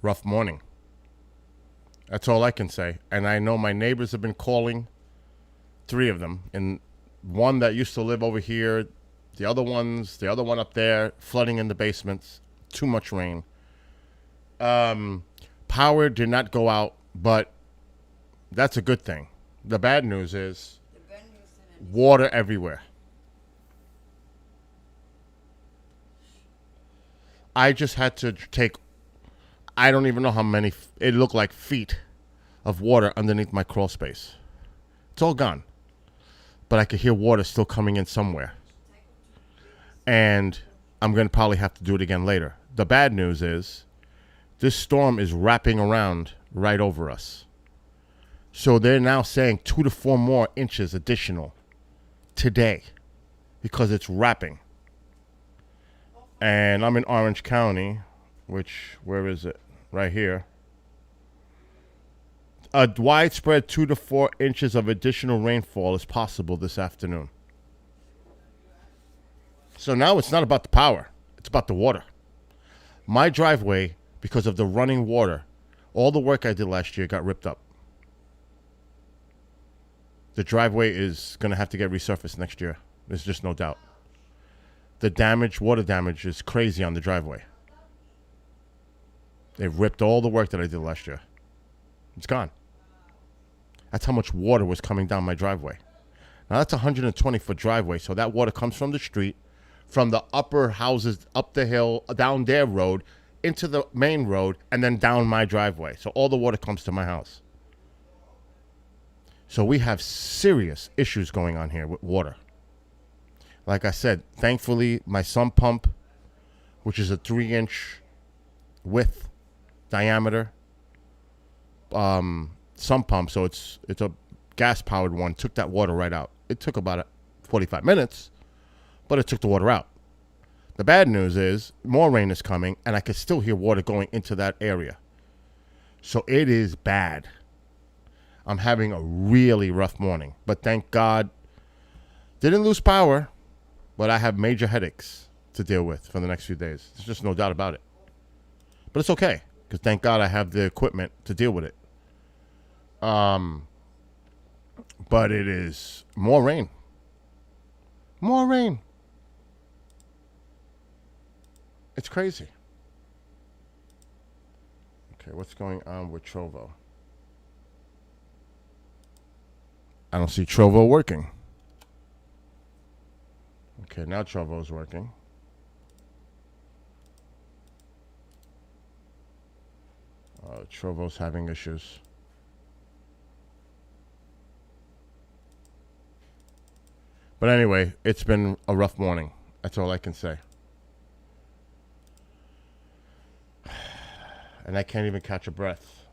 Rough morning. That's all I can say. And I know my neighbors have been calling, three of them, and one that used to live over here, the other one up there, flooding in the basements, too much rain. Power did not go out, but that's a good thing. The bad news is water everywhere. I just had to take, I don't even know how many, it looked like feet of water underneath my crawl space. It's all gone. But I could hear water still coming in somewhere. And I'm going to probably have to do it again later. The bad news is this storm is wrapping around right over us. So they're now saying 2 to 4 more inches additional today because it's wrapping. And I'm in Orange County, which, where is it? Right here. A widespread 2 to 4 inches of additional rainfall is possible this afternoon. So now it's not about the power, it's about the water. My driveway, because of the running water, all the work I did last year got ripped up. The driveway is going to have to get resurfaced next year. There's just no doubt. The damage, water damage, is crazy on the driveway. They've ripped all the work that I did last year. It's gone. That's how much water was coming down my driveway. Now that's a 120-foot driveway, so that water comes from the street, from the upper houses, up the hill, down their road, into the main road, and then down my driveway. So all the water comes to my house. So we have serious issues going on here with water. Like I said, thankfully, my sump pump, which is a 3-inch width diameter sump pump, so it's a gas-powered one, took that water right out. It took about 45 minutes, but it took the water out. The bad news is more rain is coming, and I can still hear water going into that area. So it is bad. I'm having a really rough morning, but thank God, didn't lose power, but I have major headaches to deal with for the next few days. There's just no doubt about it. But it's okay, because thank God I have the equipment to deal with it. But it is more rain. More rain. It's crazy. Okay, what's going on with Trovo? I don't see Trovo working. Okay, now Trovo's working. Trovo's having issues. But anyway, it's been a rough morning. That's all I can say. And I can't even catch a breath.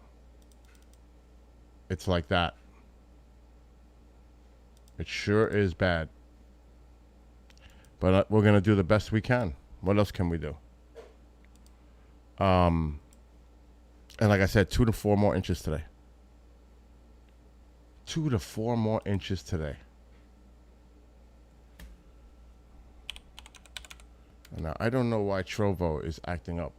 It's like that. It sure is bad. But we're going to do the best we can. What else can we do? And like I said, 2 to 4 more inches today. 2 to 4 more inches today. Now, I don't know why Trovo is acting up.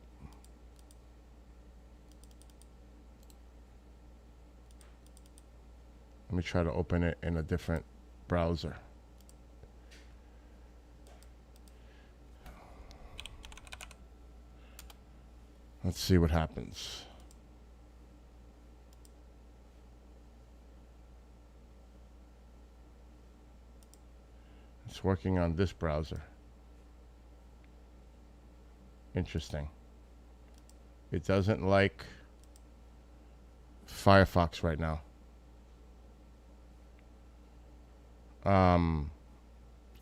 Let me try to open it in a different browser. Let's see what happens. It's working on this browser. Interesting. It doesn't like Firefox right now.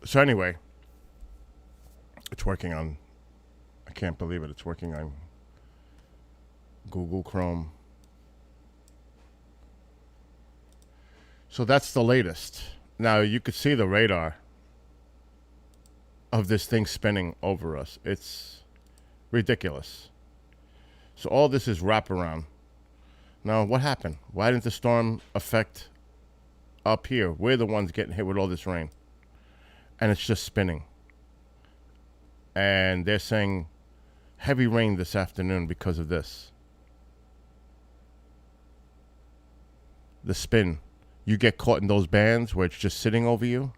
So anyway, it's working on, I can't believe it, it's working on Google Chrome. So that's the latest. Now you could see the radar of this thing spinning over us. It's ridiculous. So all this is wraparound. Now what happened? Why didn't the storm affect up here? We're the ones getting hit with all this rain. And it's just spinning. And they're saying heavy rain this afternoon because of this. the spin. You get caught in those bands where it's just sitting over you,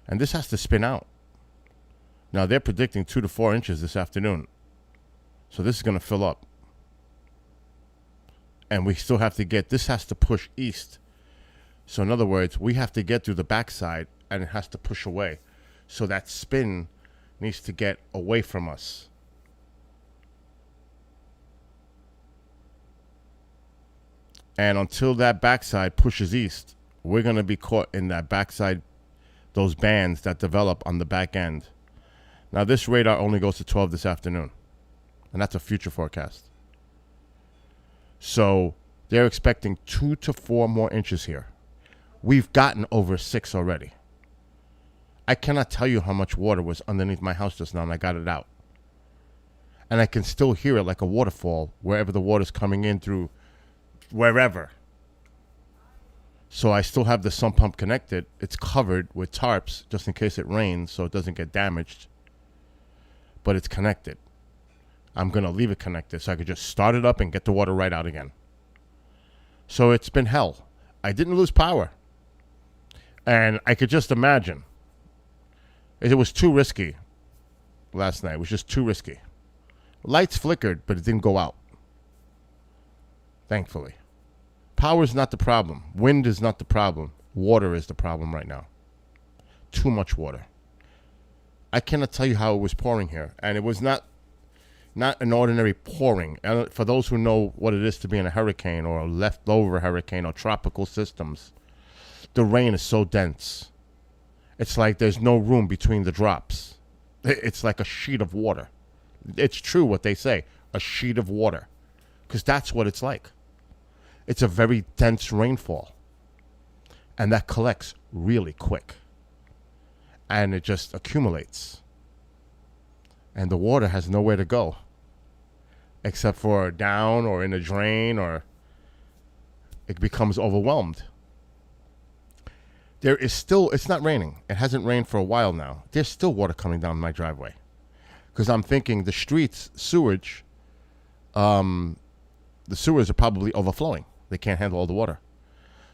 and this has to spin out. Now, they're predicting 2 to 4 inches this afternoon. So this is going to fill up. And we still have to get, this has to push east. So in other words, we have to get through the backside, and it has to push away. So that spin needs to get away from us. And until that backside pushes east, we're going to be caught in that backside, those bands that develop on the back end. Now, this radar only goes to 12 this afternoon, and that's a future forecast. So they're expecting 2 to 4 more inches here. We've gotten over 6 already. I cannot tell you how much water was underneath my house just now, and I got it out. And I can still hear it like a waterfall wherever the water's coming in through wherever. So I still have the sump pump connected. It's covered with tarps just in case it rains so it doesn't get damaged. But it's connected. I'm going to leave it connected so I could just start it up and get the water right out again. So it's been hell. I didn't lose power. And I could just imagine. It was too risky last night. It was just too risky. Lights flickered, but it didn't go out. Thankfully. Power is not the problem. Wind is not the problem. Water is the problem right now. Too much water. I cannot tell you how it was pouring here. And it was not an ordinary pouring. And for those who know what it is to be in a hurricane or a leftover hurricane or tropical systems, the rain is so dense. It's like there's no room between the drops. It's like a sheet of water. It's true what they say, a sheet of water. Because that's what it's like. It's a very dense rainfall. And that collects really quick. And it just accumulates. And the water has nowhere to go. Except for down or in a drain, or it becomes overwhelmed. There is still, it's not raining. It hasn't rained for a while now. There's still water coming down my driveway. Because I'm thinking the streets, sewage, the sewers are probably overflowing. They can't handle all the water.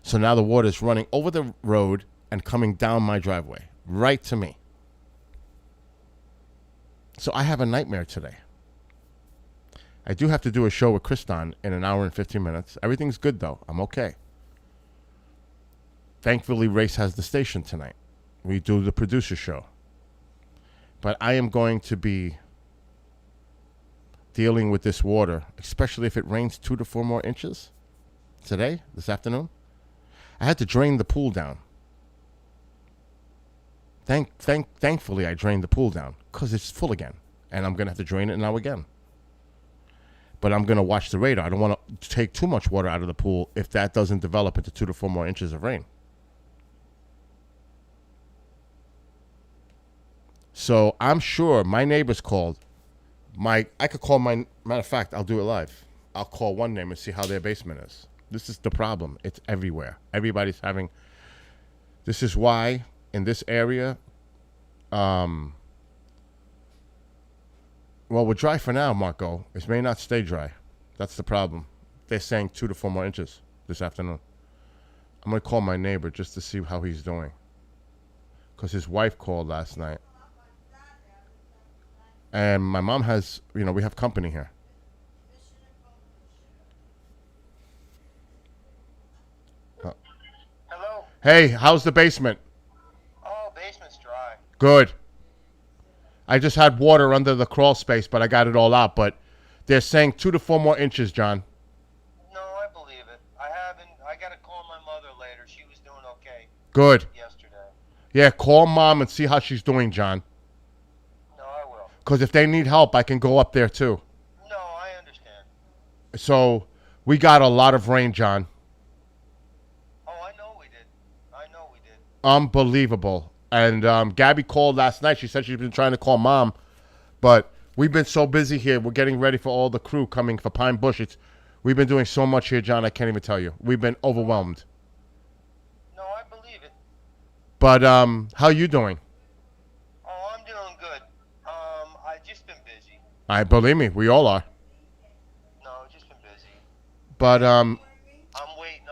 So now the water is running over the road and coming down my driveway, right to me. So I have a nightmare today. I do have to do a show with Kriston in an hour and 15 minutes. Everything's good, though. I'm okay. Thankfully, Race has the station tonight. We do the producer show. But I am going to be dealing with this water, especially if it rains 2 to 4 more inches today, this afternoon. I had to drain the pool down. Thankfully, I drained the pool down because it's full again. And I'm going to have to drain it now again. But I'm going to watch the radar. I don't want to take too much water out of the pool if that doesn't develop into 2 to 4 more inches of rain. So I'm sure my neighbors called. I could call my, matter of fact, I'll do it live. I'll call one neighbor and see how their basement is. This is the problem. It's everywhere. Everybody's having, this is why in this area, well, we're dry for now, Marco. It may not stay dry. That's the problem. They're saying 2 to 4 more inches this afternoon. I'm going to call my neighbor just to see how he's doing. Because his wife called last night. And my mom has, we have company here. Hello? Hey, how's the basement? Oh, basement's dry. Good. I just had water under the crawl space, but I got it all out. But they're saying 2 to 4 more inches, John. No, I believe it. I got to call my mother later. She was doing okay. Good. Yesterday. Yeah, call Mom and see how she's doing, John. No, I will. Because if they need help, I can go up there, too. No, I understand. So, we got a lot of rain, John. Oh, I know we did. Unbelievable. And Gabby called last night. She said she's been trying to call Mom. But we've been so busy here. We're getting ready for all the crew coming for Pine Bush. We've been doing so much here, John, I can't even tell you. We've been overwhelmed. No, I believe it. But how you doing? Oh, I'm doing good. I've just been busy. Believe me, we all are. No, just been busy. But I'm waiting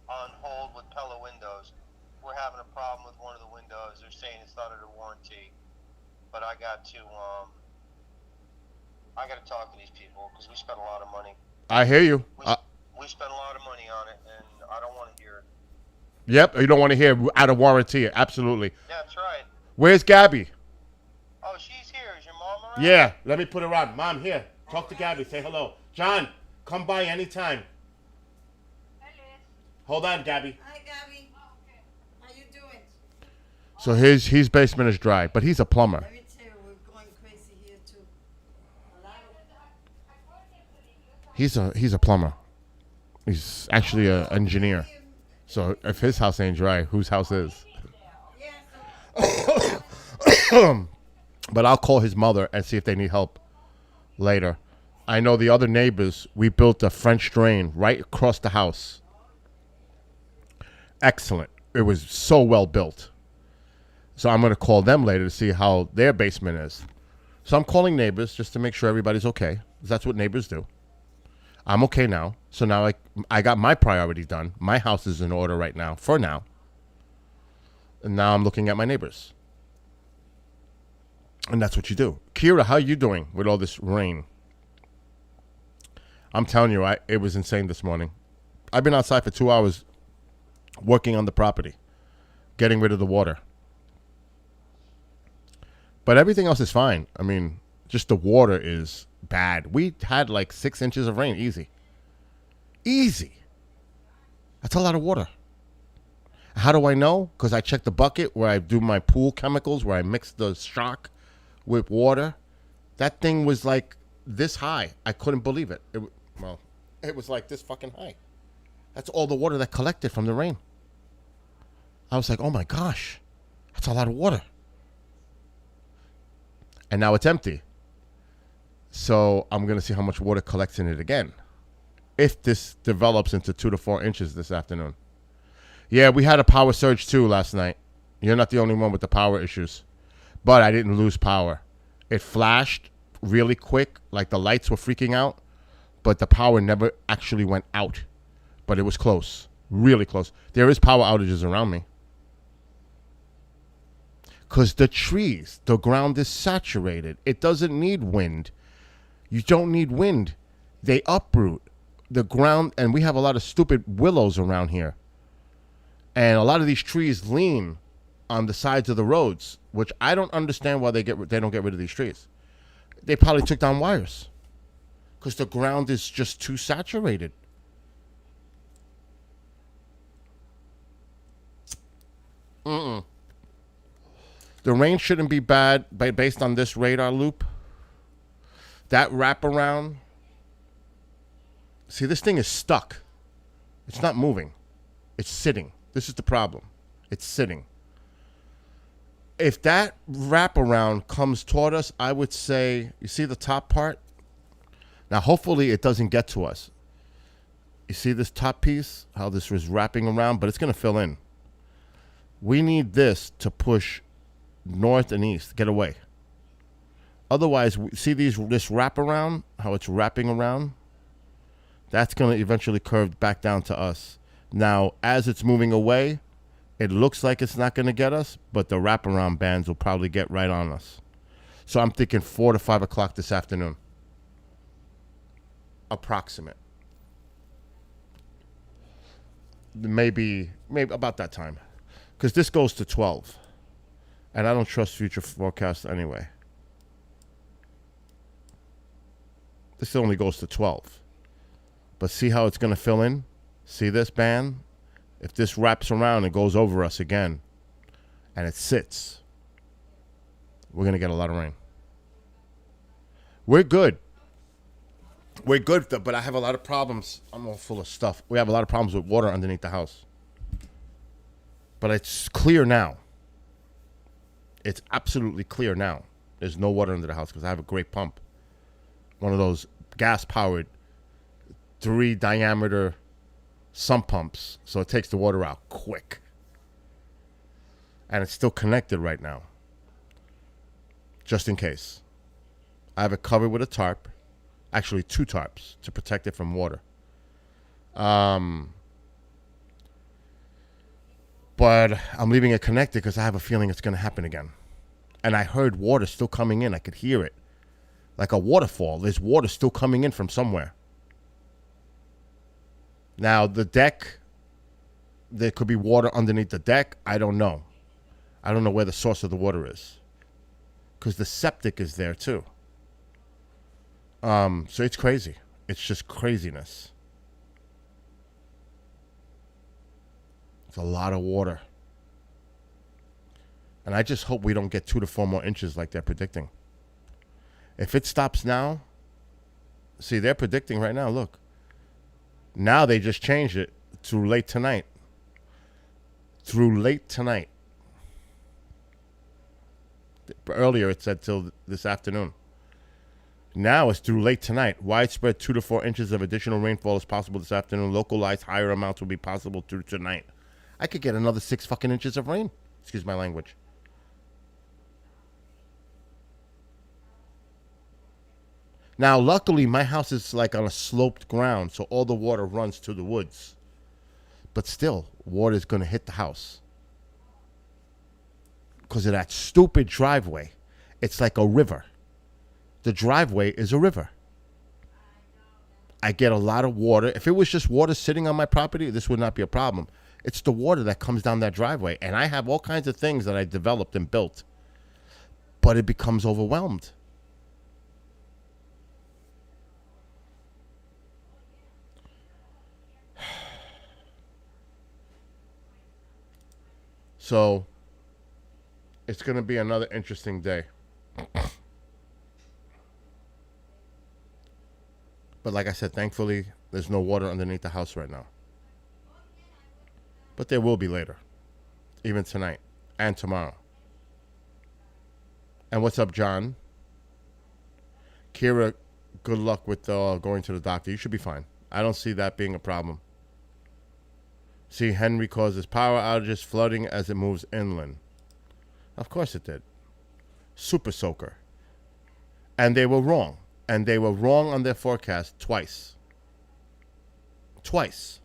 on I got to talk to these people because we spent a lot of money. I hear you. We spent a lot of money on it, and I don't want to hear it. Yep, you don't want to hear out of warranty. Absolutely. Yeah, that's right. Where's Gabby? Oh, she's here. Is your mom around? Yeah, let me put her on. Mom, here. Talk to Gabby. Say hello. John, come by anytime. Hold on, Gabby. Hi, Gabby. How you doing? So his basement is dry, but he's a plumber. Let me tell you, we're going crazy here too. A lot of He's a plumber. He's actually an engineer. So if his house ain't dry, whose house is? yeah, so But I'll call his mother and see if they need help later. I know the other neighbors, we built a French drain right across the house. Excellent. It was so well built. So I'm going to call them later to see how their basement is. So I'm calling neighbors just to make sure everybody's okay. 'Cause that's what neighbors do. I'm okay now. So now I got my priorities done. My house is in order right now, for now. And now I'm looking at my neighbors. And that's what you do. Kira, how you doing with all this rain? I'm telling you, it was insane this morning. I've been outside for 2 hours working on the property, getting rid of the water. But everything else is fine. I mean, just the water is bad. We had like 6 inches of rain, easy. Easy. That's a lot of water. How do I know? Because I check the bucket where I do my pool chemicals, where I mix the shock with water. That thing was like this high. I couldn't believe it. It was like this fucking high. That's all the water that collected from the rain. I was like, oh my gosh, that's a lot of water. And now it's empty. So I'm going to see how much water collects in it again. If this develops into 2 to 4 inches this afternoon. Yeah, we had a power surge too last night. You're not the only one with the power issues. But I didn't lose power. It flashed really quick, like the lights were freaking out. But the power never actually went out. But it was close. Really close. There is power outages around me. Because the trees, the ground is saturated. It doesn't need wind. You don't need wind. They uproot the ground. And we have a lot of stupid willows around here. And a lot of these trees lean on the sides of the roads, which I don't understand why they don't get rid of these trees. They probably took down wires. Because the ground is just too saturated. The rain shouldn't be bad based on this radar loop. That wraparound. See, this thing is stuck. It's not moving. It's sitting. This is the problem. It's sitting. If that wraparound comes toward us, I would say, you see the top part? Now, hopefully it doesn't get to us. You see this top piece? How this was wrapping around, but it's going to fill in. We need this to push north and east. Get away. Otherwise, see this wraparound? How it's wrapping around? That's going to eventually curve back down to us. Now, as it's moving away, it looks like it's not going to get us, but the wraparound bands will probably get right on us. So I'm thinking 4 to 5 o'clock this afternoon. Approximate. Maybe about that time. Because this goes to 12. And I don't trust future forecasts anyway. This only goes to 12. But see how it's going to fill in? See this band? If this wraps around and goes over us again, and it sits, we're going to get a lot of rain. We're good. We're good, but I have a lot of problems. I'm all full of stuff. We have a lot of problems with water underneath the house. But it's clear now. It's absolutely clear now. There's no water under the house because I have a great pump. One of those gas-powered 3-diameter sump pumps. So it takes the water out quick. And it's still connected right now. Just in case. I have it covered with a tarp. Actually, 2 tarps to protect it from water. But I'm leaving it connected because I have a feeling it's going to happen again. And I heard water still coming in. I could hear it. like a waterfall. There's water still coming in from somewhere. Now, the deck, there could be water underneath the deck. I don't know. I don't know where the source of the water is. Because the septic is there, too. So it's crazy. It's just craziness. It's a lot of water. And I just hope we don't get 2 to 4 more inches like they're predicting. If it stops now, see, they're predicting right now, look. Now they just changed it to late tonight. Through late tonight. Earlier it said till this afternoon. Now it's through late tonight. Widespread 2 to 4 inches of additional rainfall is possible this afternoon. Localized higher amounts will be possible through tonight. I could get another 6 fucking inches of rain. Excuse my language. Now, luckily, my house is like on a sloped ground, so all the water runs to the woods. But still, water is going to hit the house. Because of that stupid driveway. It's like a river. The driveway is a river. I get a lot of water. If it was just water sitting on my property, this would not be a problem. It's the water that comes down that driveway. And I have all kinds of things that I developed and built. But it becomes overwhelmed. So, it's going to be another interesting day. But like I said, thankfully, there's no water underneath the house right now. But there will be later. Even tonight. And tomorrow. And what's up, John? Kira, good luck with going to the doctor. You should be fine. I don't see that being a problem. See, Henry causes power outages, flooding as it moves inland. Of course it did. Super soaker. And they were wrong. And they were wrong on their forecast twice. Twice.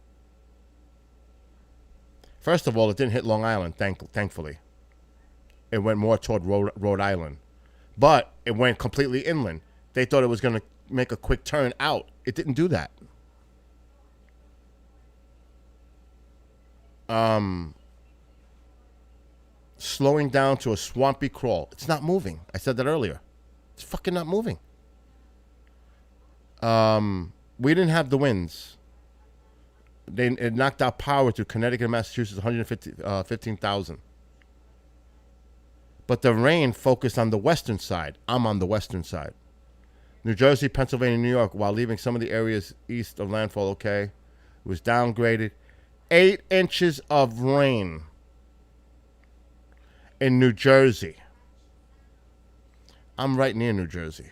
First of all, it didn't hit Long Island, thankfully. It went more toward Rhode Island. But it went completely inland. They thought it was going to make a quick turn out. It didn't do that. Slowing down to a swampy crawl. It's not moving. I said that earlier. It's fucking not moving. We didn't have the winds. It knocked out power to Connecticut and Massachusetts, 115,000. But the rain focused on the western side. I'm on the western side. New Jersey, Pennsylvania, New York, while leaving some of the areas east of landfall okay. It was downgraded. 8 inches of rain in New Jersey. I'm right near New Jersey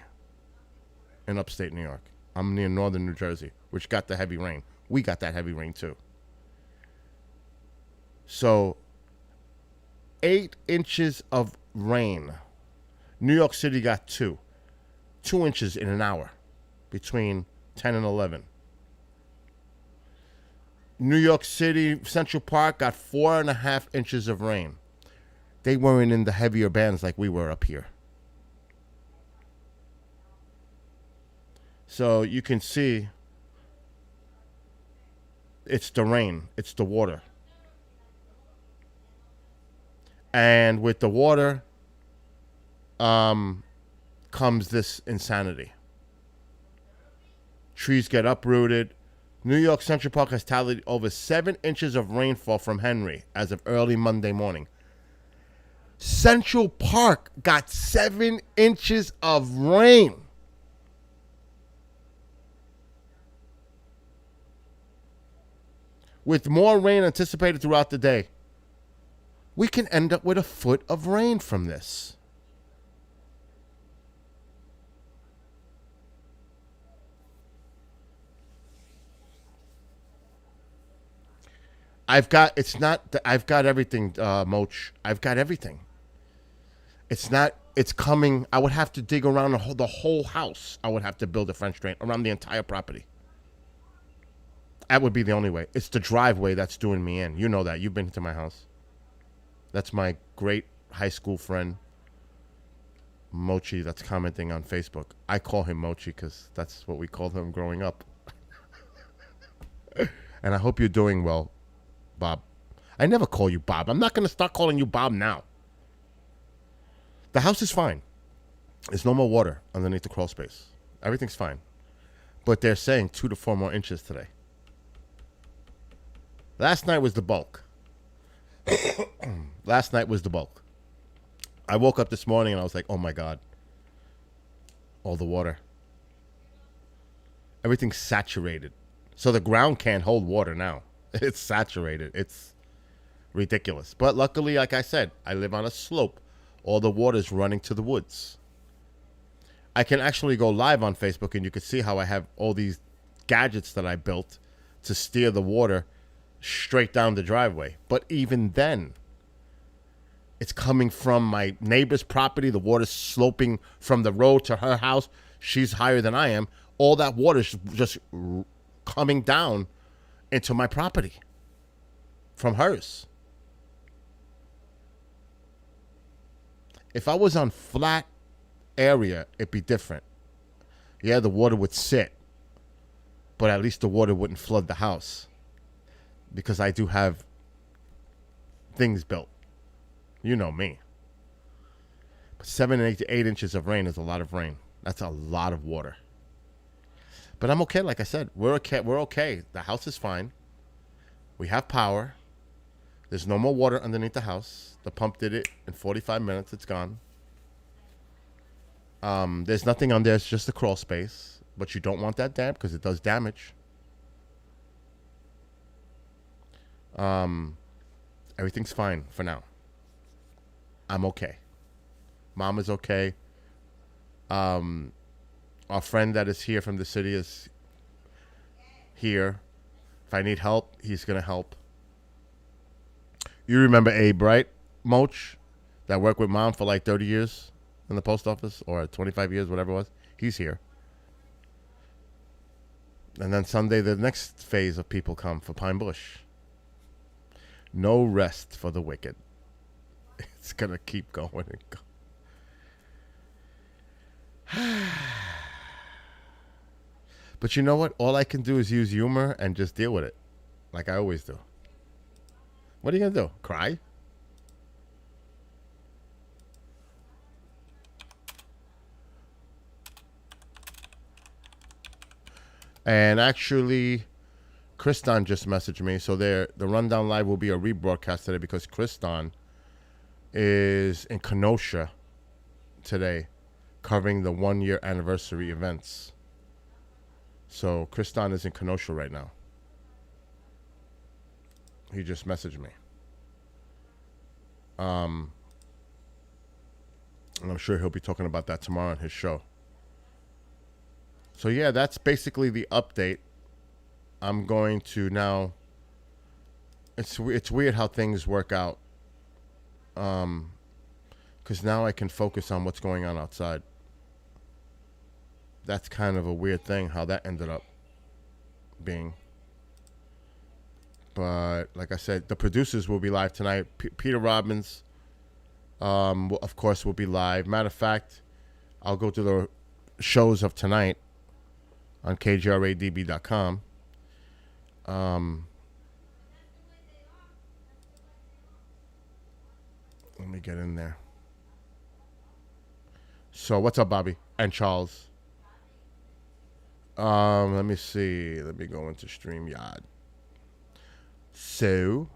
in upstate New York. I'm near northern New Jersey, which got the heavy rain. We got that heavy rain too. So, 8 inches of rain. New York City got 2. 2 inches in an hour between 10 and 11. New York City, Central Park got 4.5 inches of rain. They weren't in the heavier bands like we were up here. So you can see it's the rain, it's the water. And with the water comes this insanity. Trees get uprooted. New York Central Park has tallied over 7 inches of rainfall from Henry as of early Monday morning. Central Park got 7 inches of rain. With more rain anticipated throughout the day, we can end up with a foot of rain from this. I've got everything, Moch. I've got everything. It's coming. I would have to dig around the whole house. I would have to build a French drain around the entire property. That would be the only way. It's the driveway that's doing me in. You know that. You've been to my house. That's my great high school friend. Mochi that's commenting on Facebook. I call him Mochi because that's what we called him growing up. And I hope you're doing well, Bob. I never call you Bob. I'm not going to start calling you Bob now. The house is fine. There's no more water underneath the crawl space. Everything's fine. But they're saying 2 to 4 more inches today. Last night was the bulk. Last night was the bulk. I woke up this morning and I was like, oh my God. All the water. Everything's saturated. So the ground can't hold water now. It's saturated. It's ridiculous. But luckily, like I said, I live on a slope. All the water's running to the woods. I can actually go live on Facebook and you can see how I have all these gadgets that I built to steer the water straight down the driveway. But even then, it's coming from my neighbor's property. The water's sloping from the road to her house. She's higher than I am. All that water's just coming down into my property from hers. If I was on flat area, it'd be different. Yeah, the water would sit, but at least the water wouldn't flood the house because I do have things built. You know me. But 7 and 8 inches of rain is a lot of rain. That's a lot of water. But I'm okay. Like I said, we're okay. We're okay. The house is fine. We have power. There's no more water underneath the house. The pump did it in 45 minutes. It's gone. There's nothing on there. It's just a crawl space. But you don't want that damp because it does damage. Everything's fine for now. I'm okay. Mom is okay. Our friend that is here from the city is here. If I need help, he's going to help. You remember Abe, right? Moch, that worked with Mom for like 30 years in the post office, or 25 years, whatever it was. He's here. And then Sunday, the next phase of people come for Pine Bush. No rest for the wicked. It's going to keep going and go. But you know what? All I can do is use humor and just deal with it. Like I always do. What are you going to do? Cry? And actually, Kriston just messaged me. So the Rundown Live will be a rebroadcast today because Kriston is in Kenosha today covering the 1-year anniversary events. So Kriston is in Kenosha right now. He just messaged me. And I'm sure he'll be talking about that tomorrow on his show. So yeah, that's basically the update. I'm going to now. It's weird how things work out. Because now I can focus on what's going on outside. That's kind of a weird thing how that ended up being. But like I said, the producers will be live tonight. Peter Robbins, of course, will be live. Matter of fact, I'll go to the shows of tonight on kjradb.com. Let me get in there. So what's up, Bobby and Charles? Let me see. Let me go into StreamYard. So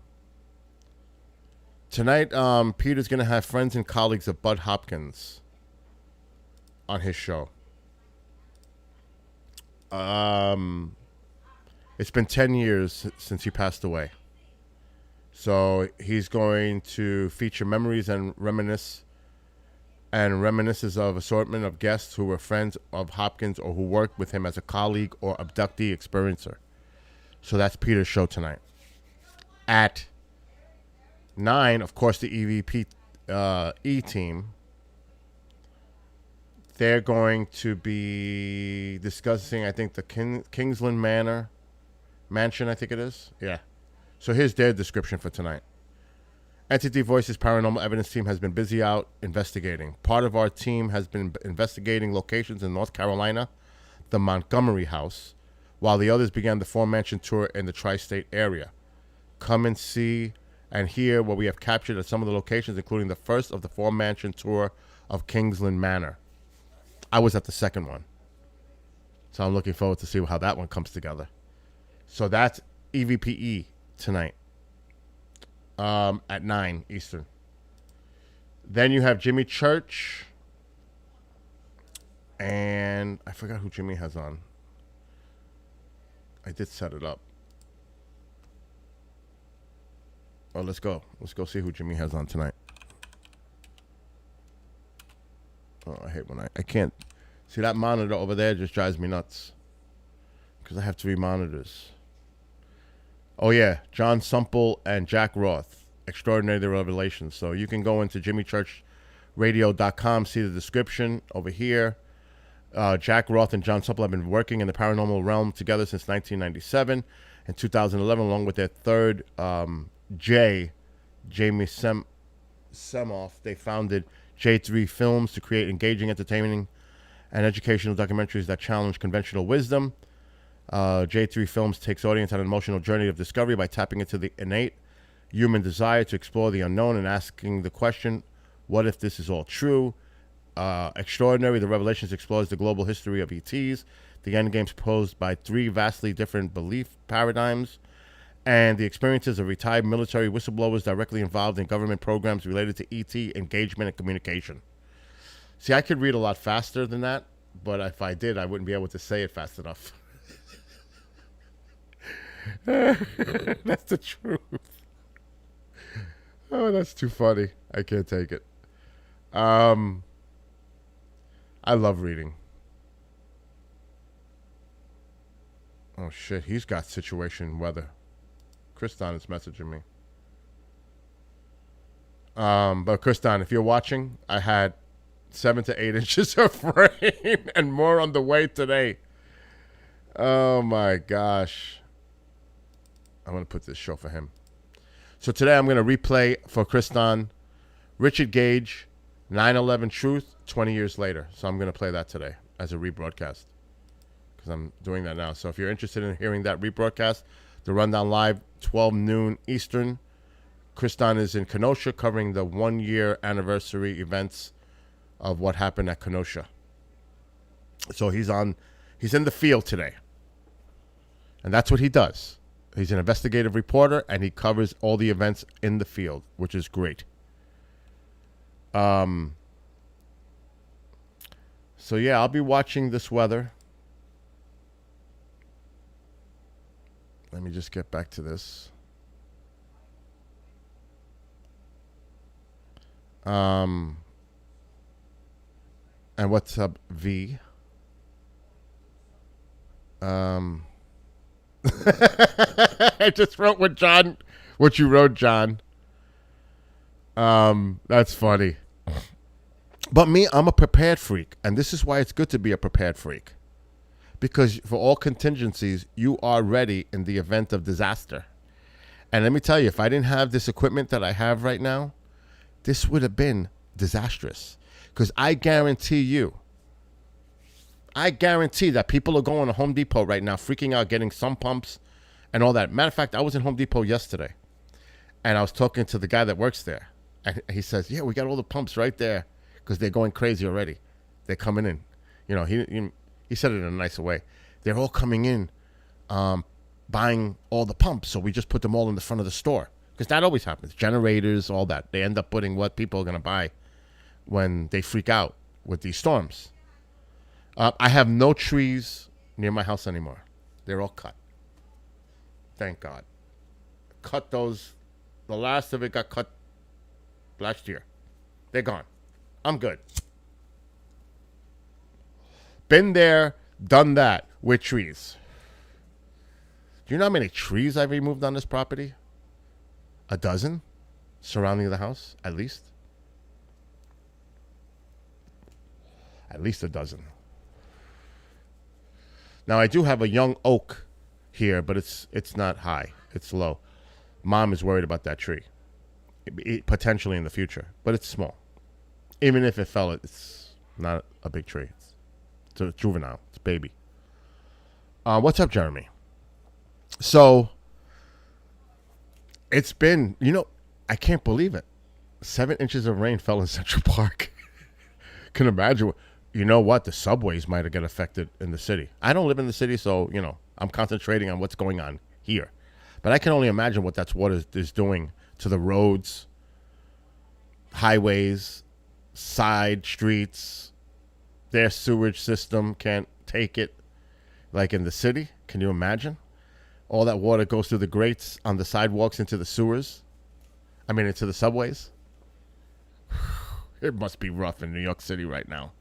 tonight, Peter's gonna have friends and colleagues of Bud Hopkins on his show. It's been 10 years since he passed away. So he's going to feature memories and reminiscences of assortment of guests who were friends of Hopkins or who worked with him as a colleague or abductee experiencer. So that's Peter's show tonight. At 9, of course, the EVP E-team. They're going to be discussing, I think, the Kingsland Mansion, I think it is. Yeah. So here's their description for tonight. Entity Voices Paranormal Evidence Team has been busy out investigating. Part of our team has been investigating locations in North Carolina, the Montgomery House, while the others began the 4-mansion tour in the tri-state area. Come and see and hear what we have captured at some of the locations, including the first of the 4-mansion tour of Kingsland Manor. I was at the second one, so I'm looking forward to see how that one comes together. So that's EVPE tonight at 9 Eastern. Then you have Jimmy Church, and I forgot who Jimmy has on. I did set it up. Oh, let's go. Let's go see who Jimmy has on tonight. Oh, I hate when I can't. See, that monitor over there just drives me nuts. Because I have 3 monitors. Oh, yeah. John Sumple and Jack Roth. Extraordinary the Revelations. So you can go into jimmychurchradio.com, see the description over here. Jack Roth and John Sumple have been working in the paranormal realm together since 1997 and 2011, along with their third Jamie Semoff. They founded J3 Films to create engaging, entertaining, and educational documentaries that challenge conventional wisdom. J3 Films takes audience on an emotional journey of discovery by tapping into the innate human desire to explore the unknown and asking the question, what if this is all true? Extraordinary the Revelations explores the global history of ETs, the endgames posed by 3 vastly different belief paradigms, and the experiences of retired military whistleblowers directly involved in government programs related to ET engagement and communication. See, I could read a lot faster than that, but if I did, I wouldn't be able to say it fast enough. That's the truth. Oh, that's too funny. I can't take it. I love reading. Oh, shit. He's got situation weather. Kriston is messaging me. But Kriston, if you're watching, I had 7 to 8 inches of rain and more on the way today. Oh, my gosh. I'm going to put this show for him. So today I'm going to replay for Kriston Richard Gage, 9/11 Truth, 20 years later. So I'm going to play that today as a rebroadcast because I'm doing that now. So if you're interested in hearing that rebroadcast, the Rundown Live, 12 noon Eastern. Kriston is in Kenosha covering the 1-year anniversary events of what happened at Kenosha. So he's in the field today. And that's what he does. He's an investigative reporter, and he covers all the events in the field, which is great. So, yeah, I'll be watching this weather. Let me just get back to this. And what's up, V? I just wrote what you wrote, John. That's funny. But me, I'm a prepared freak, and this is why it's good to be a prepared freak. Because for all contingencies, you are ready in the event of disaster. And let me tell you, if I didn't have this equipment that I have right now, this would have been disastrous. Because I guarantee that people are going to Home Depot right now, freaking out, getting some pumps and all that. Matter of fact, I was in Home Depot yesterday, and I was talking to the guy that works there. And he says, yeah, we got all the pumps right there because they're going crazy already. They're coming in. You know, he said it in a nicer way. They're all coming in, buying all the pumps, so we just put them all in the front of the store. Because that always happens. Generators, all that. They end up putting what people are going to buy when they freak out with these storms. I have no trees near my house anymore. They're all cut. Thank God. Cut those. The last of it got cut last year. They're gone. I'm good. Been there, done that with trees. Do you know how many trees I've removed on this property? 12 surrounding the house, at least. At least 12. Now, I do have a young oak here, but it's not high. It's low. Mom is worried about that tree. potentially in the future, but it's small. Even if it fell, it's not a big tree. It's a juvenile. It's a baby. What's up, Jeremy? So it's been, I can't believe it. 7 inches of rain fell in Central Park. Can imagine. You know what? The subways might have got affected in the city. I don't live in the city, so, I'm concentrating on what's going on here. But I can only imagine what that water is doing to the roads, highways, side streets. Their sewage system can't take it. Like in the city, can you imagine? All that water goes through the grates on the sidewalks into the sewers. Into the subways. It must be rough in New York City right now.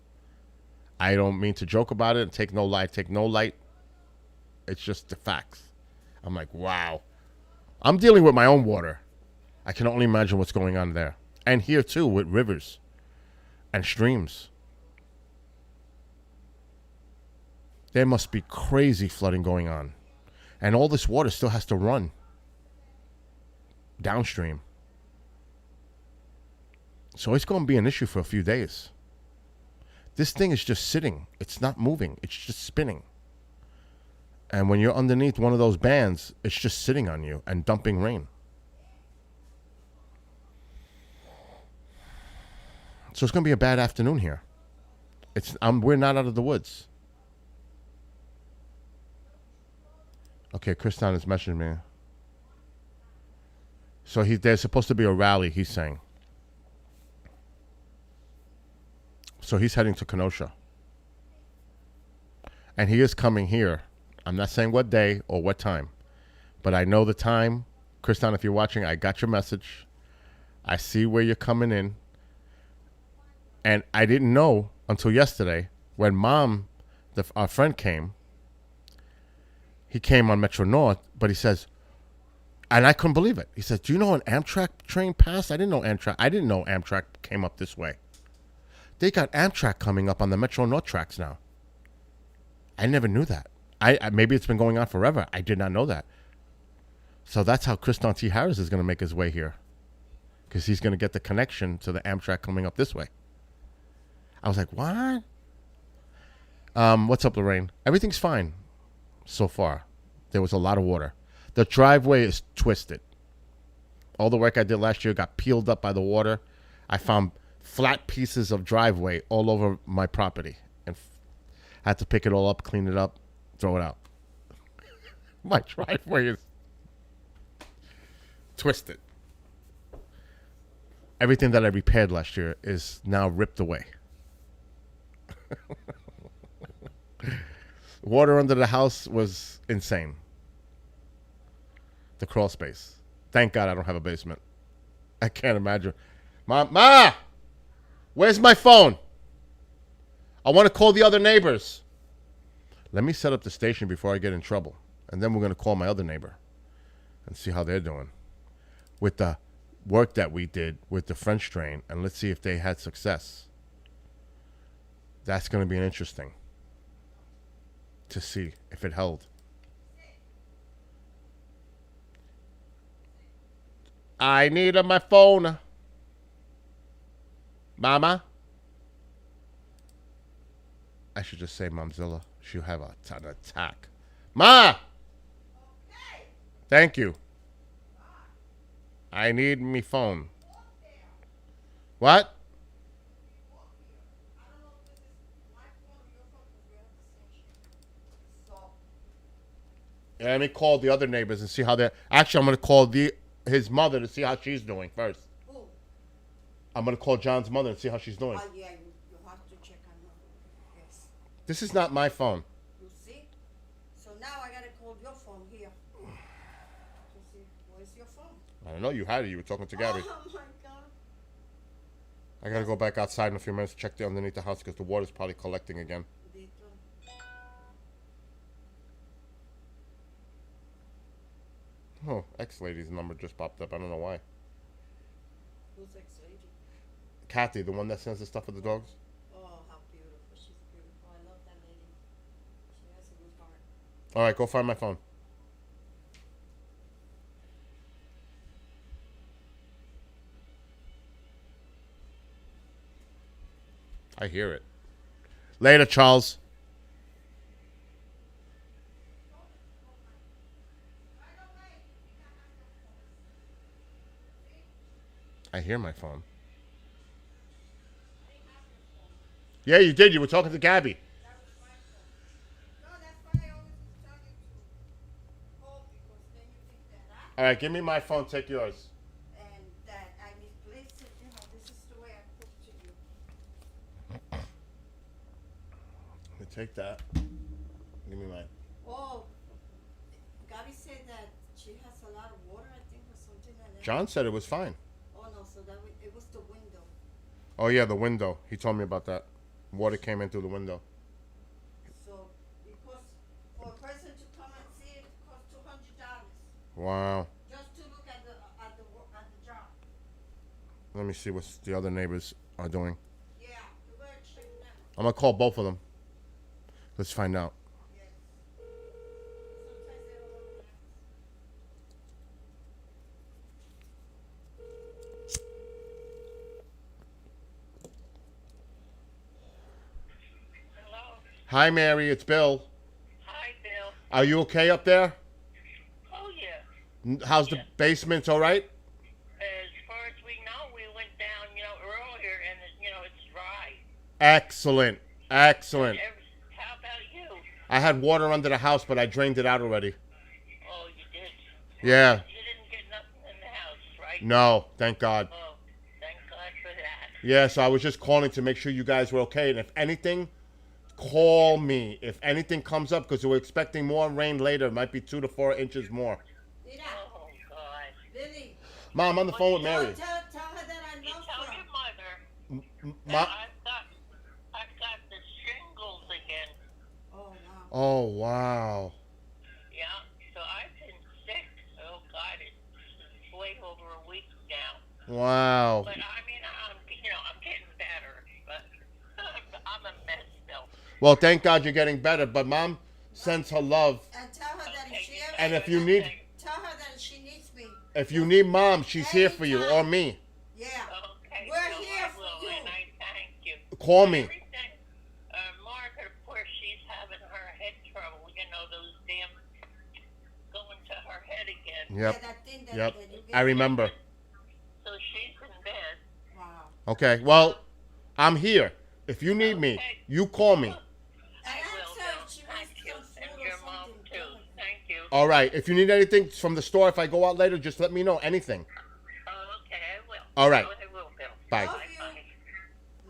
I don't mean to joke about it and take no light. It's just the facts. I'm like, wow. I'm dealing with my own water. I can only imagine what's going on there. And here, too, with rivers and streams. There must be crazy flooding going on. And all this water still has to run downstream. So it's going to be an issue for a few days. This thing is just sitting. It's not moving. It's just spinning. And when you're underneath one of those bands, it's just sitting on you and dumping rain. So it's going to be a bad afternoon here. We're not out of the woods. Okay, Kristan has messaged me. So there's supposed to be a rally, he's saying. So he's heading to Kenosha. And he is coming here. I'm not saying what day or what time, but I know the time. Kristan, if you're watching, I got your message. I see where you're coming in. And I didn't know until yesterday when Mom, our friend, came. He came on Metro North, but he says, and I couldn't believe it. He says, do you know an Amtrak train passed? I didn't know Amtrak came up this way. They got Amtrak coming up on the Metro North tracks now. I never knew that. Maybe it's been going on forever. I did not know that. So that's how Kristan T. Harris is going to make his way here. Because he's going to get the connection to the Amtrak coming up this way. I was like, what? What's up, Lorraine? Everything's fine so far. There was a lot of water. The driveway is twisted. All the work I did last year got peeled up by the water. I found flat pieces of driveway all over my property. And had to pick it all up, clean it up, throw it out. My driveway is twisted. Everything that I repaired last year is now ripped away. Water under the house was insane. The crawl space. Thank God I don't have a basement. I can't imagine. Ma! Where's my phone? I want to call the other neighbors. Let me set up the station before I get in trouble. And then we're going to call my other neighbor and see how they're doing with the work that we did with the French drain. And let's see if they had success. That's going to be interesting to see if it held. I need my phone. Mama? I should just say Momzilla. She'll have an attack. Ma! Okay. Thank you. I need me phone. What? Let me call the other neighbors and see how they're... Actually, I'm going to call his mother to see how she's doing first. Who? I'm going to call John's mother and see how she's doing. Oh, yeah, you have to check on her. Yes. This is not my phone. You see? So now I got to call your phone here. To see, where's your phone? I don't know. You had it. You were talking to Gabby. Oh, my God. I got to go back outside in a few minutes to check underneath the house because the water's probably collecting again. Oh, ex-lady's number just popped up. I don't know why. Who's ex-lady? Kathy, the one that sends the stuff for the dogs. Oh, how beautiful. She's beautiful. I love that lady. She has a good heart. All right, go find my phone. I hear it. Later, Charles. I hear my phone. Yeah, you did. You were talking to Gabby. No, that's why I always tell you to call because then you think that All right, give me my phone. Take yours. and that I misplaced it. You know, this is the way I put to you. Let me take that. Give me mine. Oh, Gabby said that she has a lot of water, I think, or something like that. John said it was fine. Oh no, so it was the window. Oh yeah, the window. He told me about that. Water came in through the window. So because for a person to come and see it costs $200 Wow. just to look at the job. Let me see what the other neighbors are doing. Yeah, you better check them. I'm gonna call both of them. Let's find out. Yes. Sometimes they don't want to ask. Hello. Hi, Mary. It's Bill. Hi, Bill. Are you okay up there? Oh, yeah. How's the basement? All right? As far as we know, we went down, earlier, and, it's dry. Excellent. Excellent. How about you? I had water under the house, but I drained it out already. Oh, you did? Yeah. You didn't get nothing in the house, right? No, thank God. Oh, thank God for that. Yeah, so I was just calling to make sure you guys were okay. And if anything, call me. If anything comes up, because we're expecting more rain later. It might be 2 to 4 inches more. Lita, Oh, God. Billy, Mom, I'm on the phone with Mary. tell her that I You love tell her. your mother that Mom. I've got the shingles again. Oh wow. Oh, wow. Yeah, so I've been sick. Oh, God, it's way over a week now. Wow. But I mean, I'm getting better, but I'm a mess still. Well, thank God you're getting better. But Mom sends her love. And tell her that if she ever And if you need, tell her that she needs me. if you need Mom, she's here for you, or me. Yeah. Okay, We're so here I for will, you. and I thank you. Call me. Everything, Margaret, of course, she's having her head trouble. Those damn going to her head again. Yep. Yeah, that thing that, Yep. that you get. I remember. So she's in bed. Wow. Okay. Well, I'm here. If you need me, you call me. And I will, ask her Bill. if she Thank wants you, some food and or your mom something. too. Thank you. All right. If you need anything from the store, if I go out later, just let me know. Anything. Oh, okay, I will. All right. I will, Bill. Bye. Love you. Bye.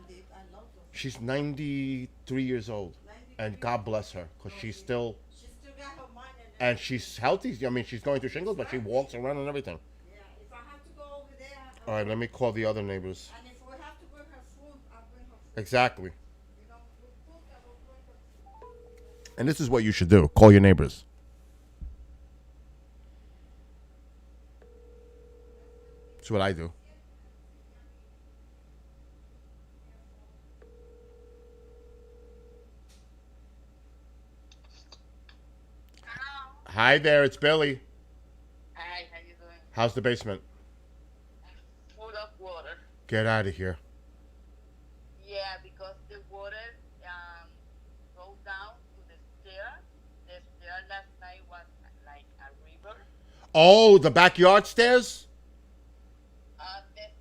Indeed, I love her. She's 93 years old, and God bless her, because she's still, She still got her mind and she's healthy. I mean, she's going through shingles, but she walks around and everything. Yeah, if I have to go over there. All right. Let me call the other neighbors. And if we have to bring her food, I'll bring her food. Exactly. You know, we cook and we'll bring her food. And this is what you should do. Call your neighbors. That's what I do. Hello. Hi there, it's Billy. Hi, how you doing? How's the basement? Full of water. Get out of here. Yeah, because the water goes down to the stair. The stair last night was like a river. Oh, the backyard stairs? The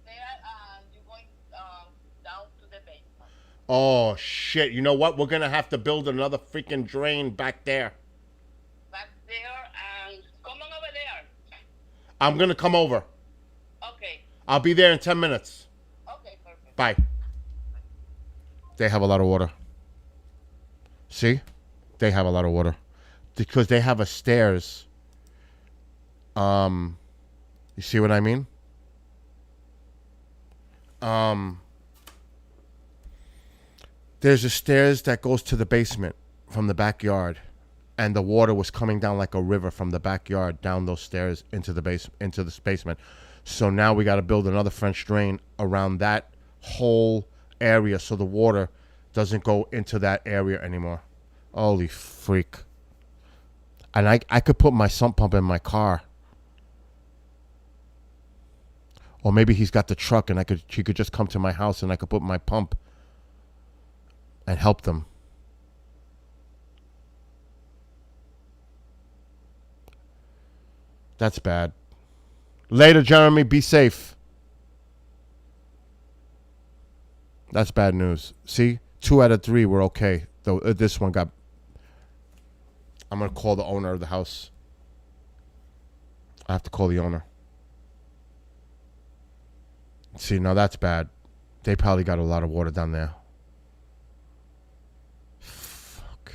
stair, you're going down to the basement. Oh, shit. You know what? We're going to have to build another freaking drain back there. Back there, come on over there. I'm going to come over. Okay, I'll be there in 10 minutes. okay, perfect. Bye. They have a lot of water. See? They have a lot of water. Because they have a stairs. You see what I mean? There's a stairs that goes to the basement from the backyard, and the water was coming down like a river from the backyard down those stairs into the basement. So now we got to build another French drain around that whole area so the water doesn't go into that area anymore. Holy freak! And I could put my sump pump in my car. Or maybe he's got the truck and he could just come to my house and I could put my pump and help them. That's bad. Later, Jeremy. Be safe. That's bad news. See? 2 out of 3 were okay. Though this one got... I'm going to call the owner of the house. I have to call the owner. See, now that's bad. They probably got a lot of water down there. Fuck.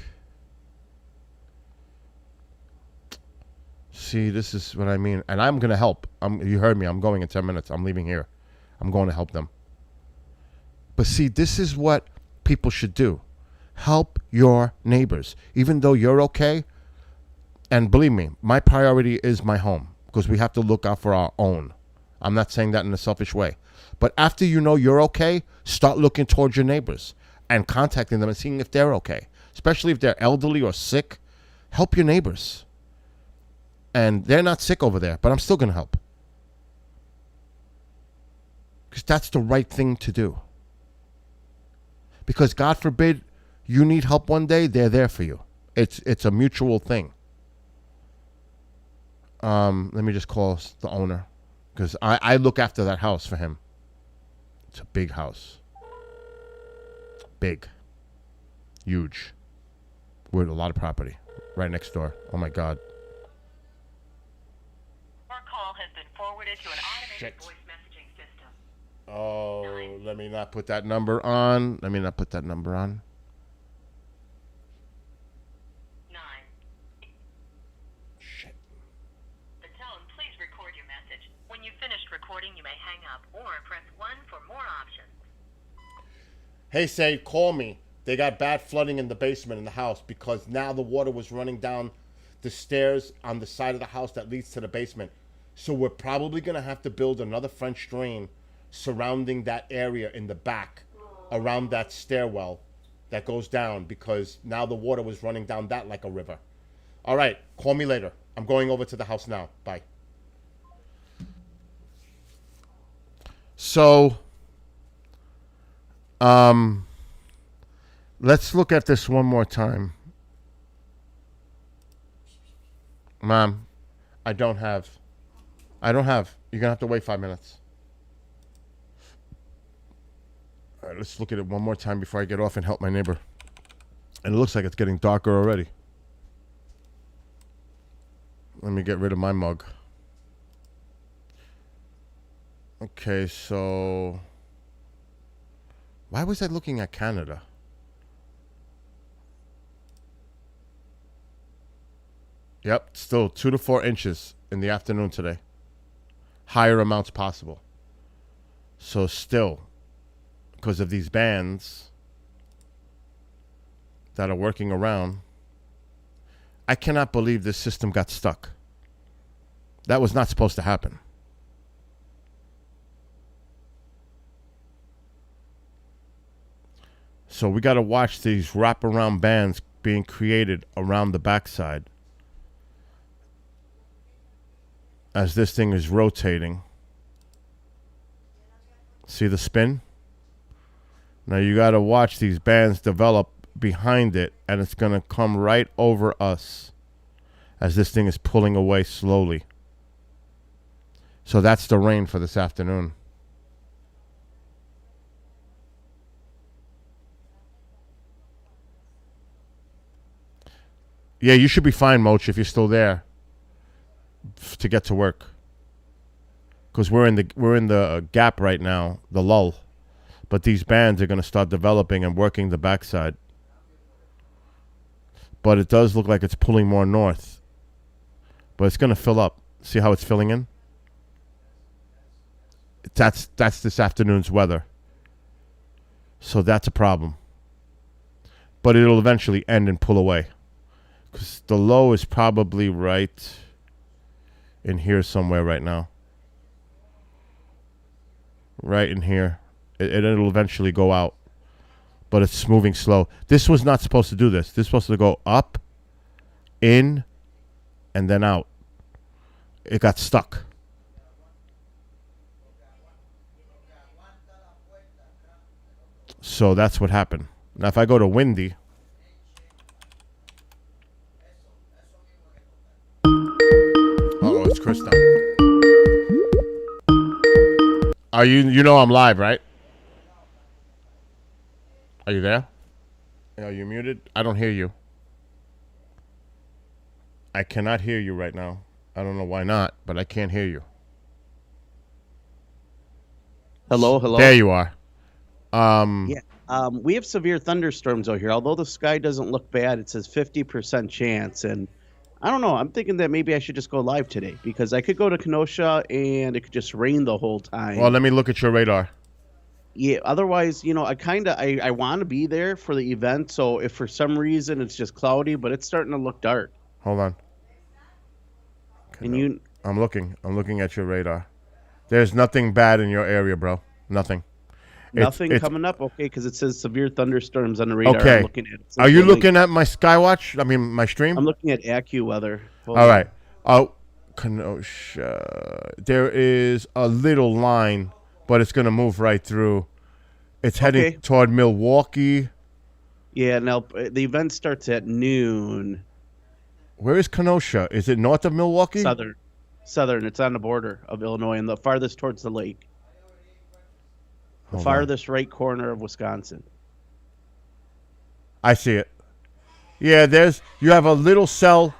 See, this is what I mean. And I'm going to help. You heard me. I'm going in 10 minutes. I'm leaving here. I'm going to help them. But see, this is what people should do. Help your neighbors. Even though you're okay. And believe me, my priority is my home. Because we have to look out for our own. I'm not saying that in a selfish way. But after you know you're okay, start looking towards your neighbors. And contacting them and seeing if they're okay. Especially if they're elderly or sick. Help your neighbors. And they're not sick over there. But I'm still going to help. Because that's the right thing to do. Because God forbid you need help one day, they're there for you. It's a mutual thing. Let me just call the owner. Because I look after that house for him. It's a big house. Big. Huge. With a lot of property. Right next door. Oh my God. Your call has been forwarded to an automated voice messaging system. Oh, let me not put that number on. 9. Shit. The tone, please record your message. When you've finished recording, you may hang up or press 1 for more options. Hey, say, call me. They got bad flooding in the basement in the house because now the water was running down the stairs on the side of the house that leads to the basement. So we're probably going to have to build another French drain surrounding that area in the back around that stairwell that goes down because now the water was running down that like a river. All right, call me later. I'm going over to the house now. Bye. So, let's look at this one more time. Mom, I don't have. You're going to have to wait 5 minutes. All right, let's look at it one more time before I get off and help my neighbor. And it looks like it's getting darker already. Let me get rid of my mug. Okay, so... Why was I looking at Canada? Yep, still 2 to 4 inches in the afternoon today. Higher amounts possible. So still, because of these bands that are working around, I cannot believe this system got stuck. That was not supposed to happen. So we got to watch these wraparound bands being created around the backside as this thing is rotating. See the spin? Now you got to watch these bands develop behind it, and it's going to come right over us as this thing is pulling away slowly. So that's the rain for this afternoon. Yeah, you should be fine, Moch, if you're still there to get to work. Because we're in the gap right now, the lull. But these bands are going to start developing and working the backside. But it does look like it's pulling more north. But it's going to fill up. See how it's filling in? That's this afternoon's weather. So that's a problem. But it'll eventually end and pull away. Because the low is probably right in here somewhere right now. Right in here. It'll eventually go out. But it's moving slow. This was not supposed to do this. This is supposed to go up, in, and then out. It got stuck. So that's what happened. Now, if I go to windy, it's Kristen. Are you? You know I'm live, right? Are you there? Are you muted? I don't hear you. I cannot hear you right now. I don't know why not, but I can't hear you. Hello, hello. There you are. Yeah. We have severe thunderstorms out here. Although the sky doesn't look bad, it says 50% chance. And I don't know. I'm thinking that maybe I should just go live today because I could go to Kenosha and it could just rain the whole time. Well, let me look at your radar. Yeah. Otherwise, I want to be there for the event. So if for some reason it's just cloudy, but it's starting to look dark. Hold on. And I'm looking. I'm looking at your radar. There's nothing bad in your area, bro. Nothing. Nothing coming up, okay? Because it says severe thunderstorms on the radar. Okay. I'm looking at it. Are you looking at my Skywatch? I mean, my stream? I'm looking at AccuWeather. All right. Oh, Kenosha. There is a little line, but it's going to move right through. It's heading toward Milwaukee. Yeah, now the event starts at noon. Where is Kenosha? Is it north of Milwaukee? Southern. It's on the border of Illinois and the farthest towards the lake. The Hold farthest right corner of Wisconsin. I see it. Yeah, you have a little cell.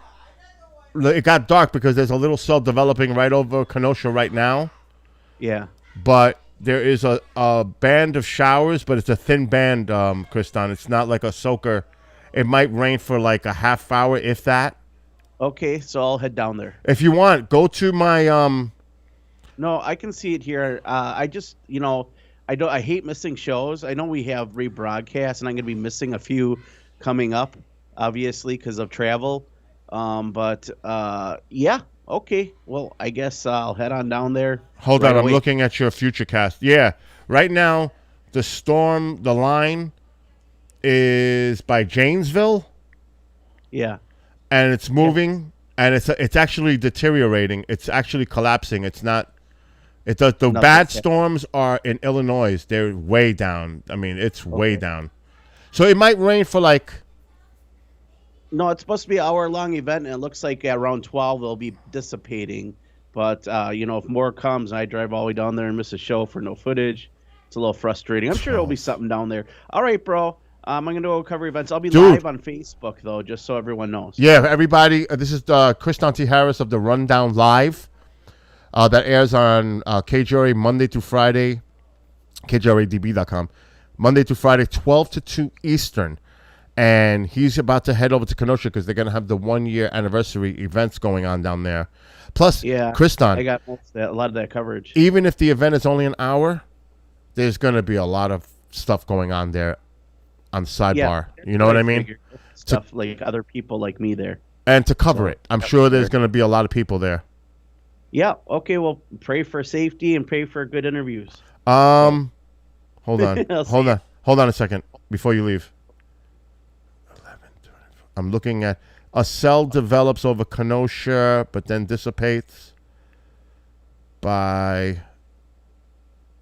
It got dark because there's a little cell developing right over Kenosha right now. Yeah. But there is a band of showers, but it's a thin band, Kriston. It's not like a soaker. It might rain for like a half hour, if that. Okay, so I'll head down there. If you want, go to my No, I can see it here. I just, I hate missing shows. I know we have rebroadcasts, and I'm going to be missing a few coming up, obviously, because of travel. But yeah, okay. Well, I guess I'll head on down there. Hold right on, away. I'm looking at your future cast. Yeah, right now the line is by Janesville. Yeah. And it's moving, and it's actually deteriorating. It's actually collapsing. It's not. It does. The bad storms are in Illinois. They're way down. I mean, it's way down. So it might rain for like. No, it's supposed to be an hour-long event, and it looks like around 12 they'll be dissipating. But if more comes, and I drive all the way down there and miss a show for no footage, it's a little frustrating. I'm sure there'll be something down there. All right, bro. I'm going to go cover events. I'll be live on Facebook, though, just so everyone knows. Yeah, everybody. This is Kriston T. Harris of the Rundown Live. That airs on KJRA Monday through Friday, KJRADB.com. Monday through Friday, 12 to 2 Eastern. And he's about to head over to Kenosha because they're going to have the 1-year anniversary events going on down there. Plus, Kriston. I got a lot of that coverage. Even if the event is only an hour, there's going to be a lot of stuff going on there. On the sidebar, you know what I mean? Stuff like other people like me there. And to cover it, I'm sure there's going to be a lot of people there. Yeah. Okay. Well, pray for safety and pray for good interviews. Hold on, hold on a second before you leave. 11, I'm looking at a cell develops over Kenosha, but then dissipates by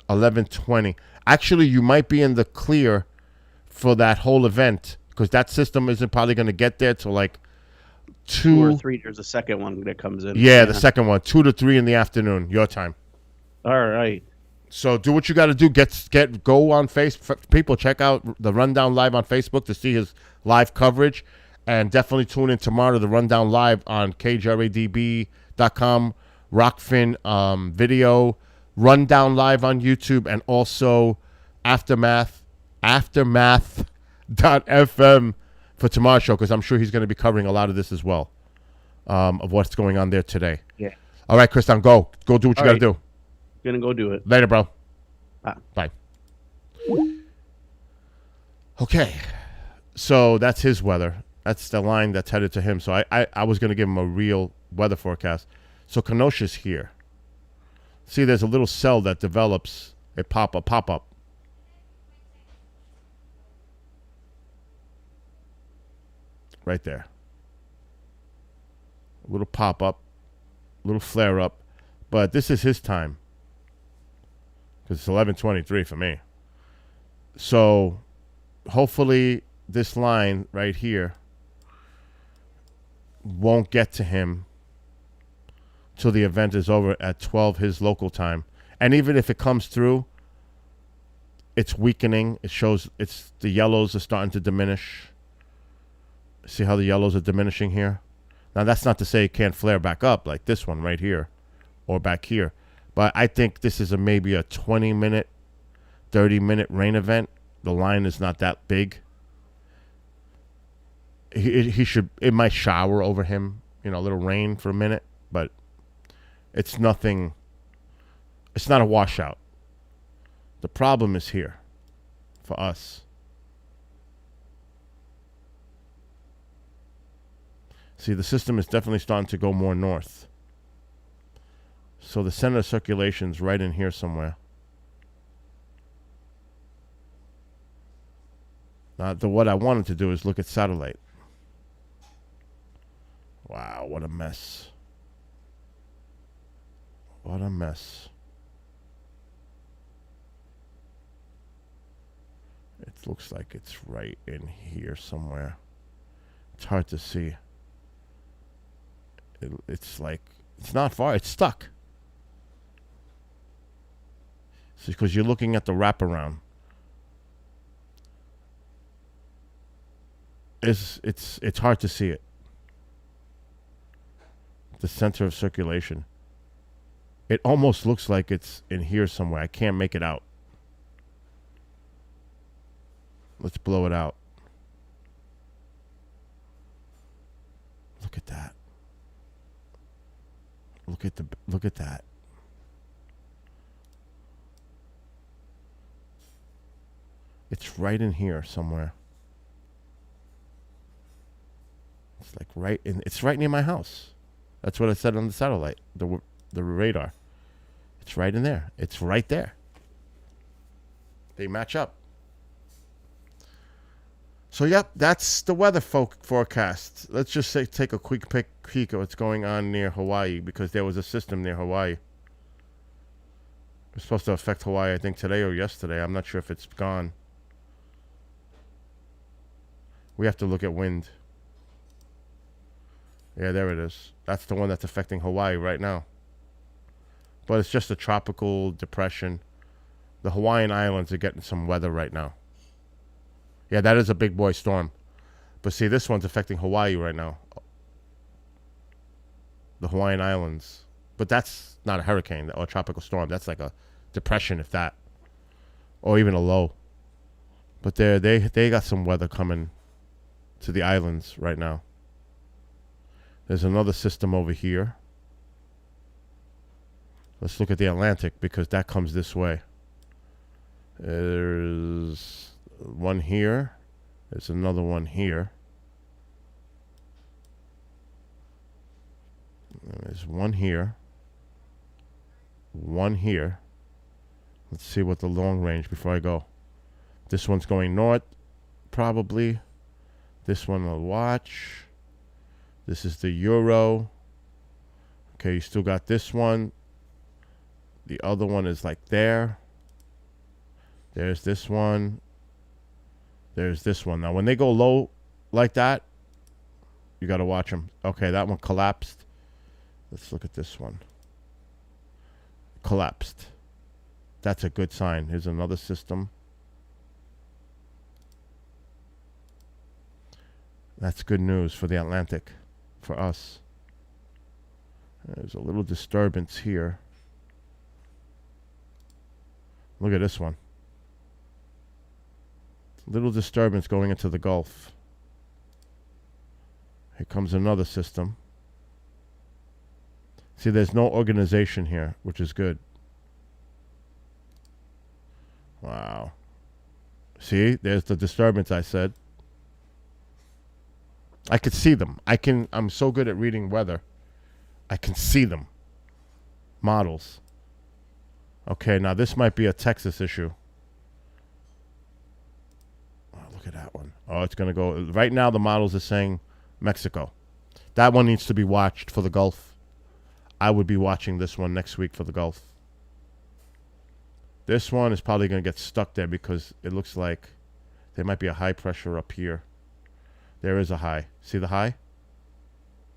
11:20. Actually, you might be in the clear for that whole event because that system isn't probably going to get there till like 2 or 3. There's a second one that comes in. Yeah, the second one, 2 to 3 in the afternoon, your time. All right. So do what you got to do. Go on Facebook. People, check out the Rundown Live on Facebook to see his live coverage, and definitely tune in tomorrow to the Rundown Live on KJRADB.com, Rockfin video, Rundown Live on YouTube, and also Aftermath.fm for tomorrow's show, because I'm sure he's going to be covering a lot of this as well, of what's going on there today. Yeah. All right, Kriston, go do what you got to do. Gonna go do it. Later, bro. Bye. Okay. So that's his weather. That's the line that's headed to him. So I was going to give him a real weather forecast. So Kenosha's here. See, there's a little cell that develops a pop-up. Right there. A little pop-up, a little flare-up. But this is his time. Because it's 11:23 for me. So hopefully this line right here won't get to him till the event is over at 12 his local time. And even if it comes through, it's weakening. It shows the yellows are starting to diminish. See how the yellows are diminishing here? Now, that's not to say it can't flare back up like this one right here or back here. But I think this is maybe a 20-minute, 30-minute rain event. The line is not that big. It might shower over him, a little rain for a minute, but it's nothing. It's not a washout. The problem is here for us. See, the system is definitely starting to go more north. So the center of circulation's right in here somewhere. Now, what I wanted to do is look at satellite. Wow, what a mess. What a mess. It looks like it's right in here somewhere. It's hard to see. It's like, it's not far. It's stuck. It's because you're looking at the wraparound. It's hard to see it. The center of circulation. It almost looks like it's in here somewhere. I can't make it out. Let's blow it out. Look at that. Look at that. It's right in here somewhere. It's like it's right near my house. That's what I said on the satellite, the radar. It's right in there. It's right there. They match up. So, yep, that's the weather forecast. Let's just take a quick peek at what's going on near Hawaii, because there was a system near Hawaii. It's supposed to affect Hawaii, I think, today or yesterday. I'm not sure if it's gone. We have to look at wind. Yeah, there it is. That's the one that's affecting Hawaii right now. But it's just a tropical depression. The Hawaiian Islands are getting some weather right now. Yeah, that is a big boy storm. But see, this one's affecting Hawaii right now. The Hawaiian Islands. But that's not a hurricane or a tropical storm. That's like a depression, if that. Or even a low. But they got some weather coming to the islands right now. There's another system over here. Let's look at the Atlantic, because that comes this way. There's one here. There's another one here. There's one here. One here. Let's see what the long range before I go. This one's going north, probably. This one I'll watch. This is the Euro. Okay, you still got this one. The other one is like there. There's this one. There's this one. Now, when they go low like that, you got to watch them. Okay, that one collapsed. Let's look at this one. Collapsed. That's a good sign. Here's another system. That's good news for the Atlantic, for us. There's a little disturbance here. Look at this one. Little disturbance going into the Gulf. Here comes another system. See, there's no organization here, which is good. Wow. See, there's the disturbance I said. I could see them. I'm so good at reading weather. I can see them. Models. Okay, now this might be a Texas issue. Oh, look at that one. Oh, it's going to go. Right now, the models are saying Mexico. That one needs to be watched for the Gulf. I would be watching this one next week for the Gulf. This one is probably going to get stuck there because it looks like There might be a high pressure up here. There is a high. See the high?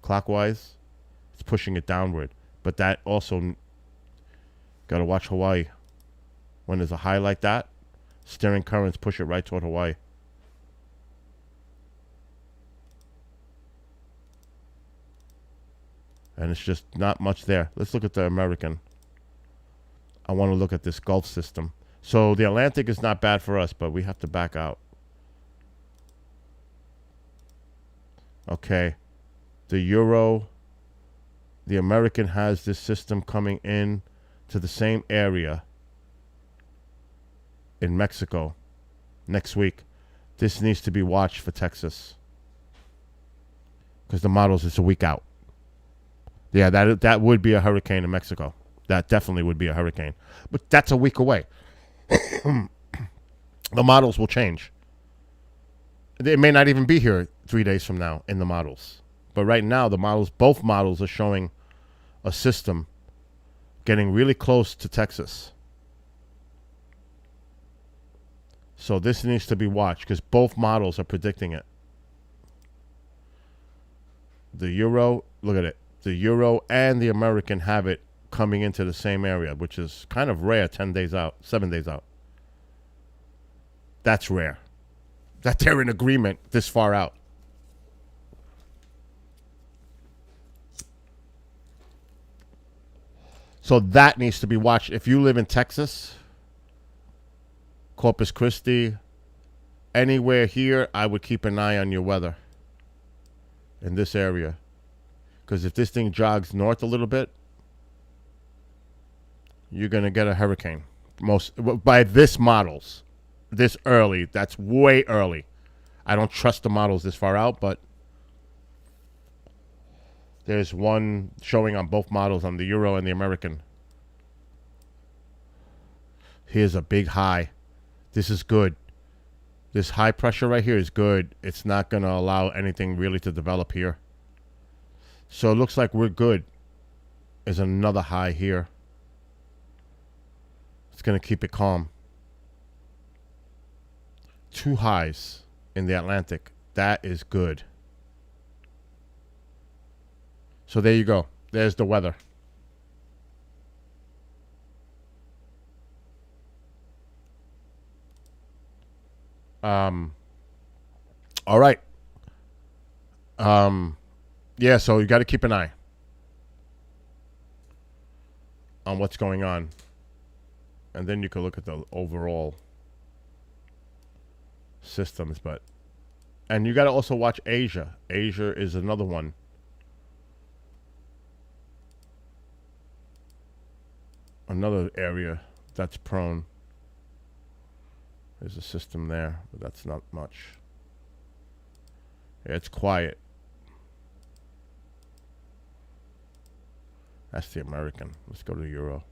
Clockwise, it's pushing it downward. But that also, got to watch Hawaii. When there's a high like that, steering currents push it right toward Hawaii. And it's just not much there. Let's look at the American. I want to look at this Gulf system. So the Atlantic is not bad for us, but we have to back out. Okay. The Euro, the American has this system coming in to the same area in Mexico next week. This needs to be watched for Texas because the models is a week out. Yeah, that would be a hurricane in Mexico. That definitely would be a hurricane. But that's a week away. The models will change. They may not even be here 3 days from now in the models. But right now, the models, both models are showing a system getting really close to Texas. So this needs to be watched because both models are predicting it. The Euro, look at it. The Euro and the American have it coming into the same area, which is kind of rare 10 days out, 7 days out. That's rare. That they're in agreement this far out. So that needs to be watched. If you live in Texas, Corpus Christi, anywhere here, I would keep an eye on your weather in this area. Because if this thing jogs north a little bit, you're going to get a hurricane. By this models, this early, that's way early. I don't trust the models this far out, but there's one showing on both models, on the Euro and the American. Here's a big high. This is good. This high pressure right here is good. It's not going to allow anything really to develop here. So it looks like we're good. There's another high here. It's going to keep it calm. 2 highs in the Atlantic. That is good. So there you go. There's the weather. All right. Yeah, so you got to keep an eye on what's going on. And then you can look at the overall systems. And you got to also watch Asia. Asia is another one. Another area that's prone. There's a system there, but that's not much. Yeah, it's quiet. That's the American. Let's go to the Euro.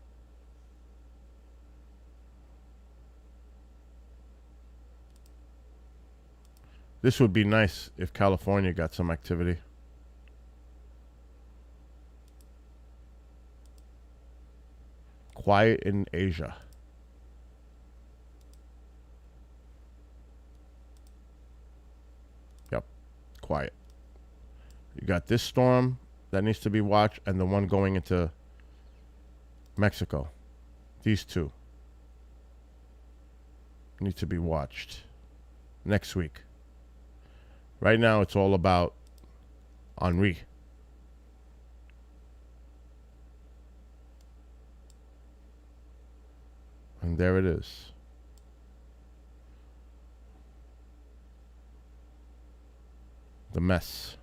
This would be nice if California got some activity. Quiet in Asia. Yep, quiet. You got this storm that needs to be watched and the one going into Mexico. These two need to be watched next week. Right now, it's all about Henri. And there it is. The mess.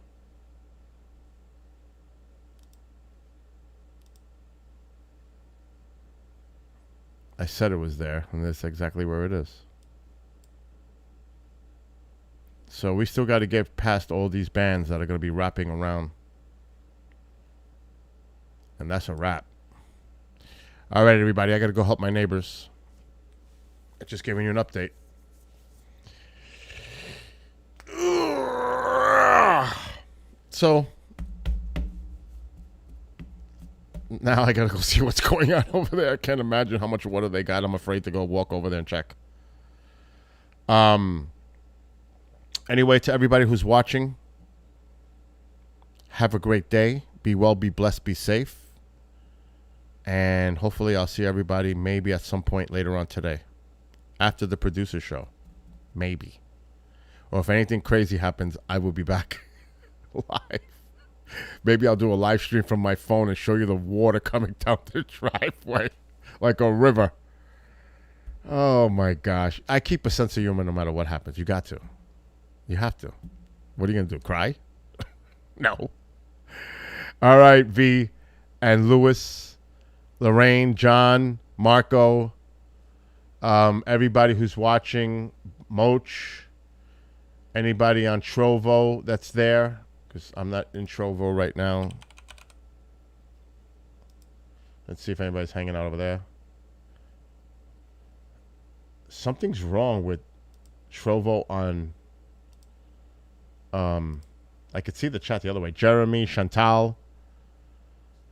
I said it was there, and that's exactly where it is. So we still got to get past all these bands that are going to be wrapping around. And that's a wrap. All right, everybody, I got to go help my neighbors. Just giving you an update. So now I got to go see what's going on over there. I can't imagine how much water they got. I'm afraid to go walk over there and check. Anyway, to everybody who's watching, have a great day. Be well, be blessed, be safe. And hopefully I'll see everybody maybe at some point later on today. After the producer show. Maybe. Or if anything crazy happens, I will be back live. Maybe I'll do a live stream from my phone and show you the water coming down the driveway like a river. Oh my gosh. I keep a sense of humor no matter what happens. You got to. You have to. What are you going to do? Cry? No. All right, V and Louis, Lorraine, John, Marco, everybody who's watching, Moch, anybody on Trovo that's there, because I'm not in Trovo right now. Let's see if anybody's hanging out over there. Something's wrong with Trovo on... I could see the chat the other way. Jeremy, Chantal,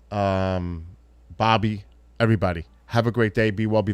Bobby, everybody. Have a great day. Be well, be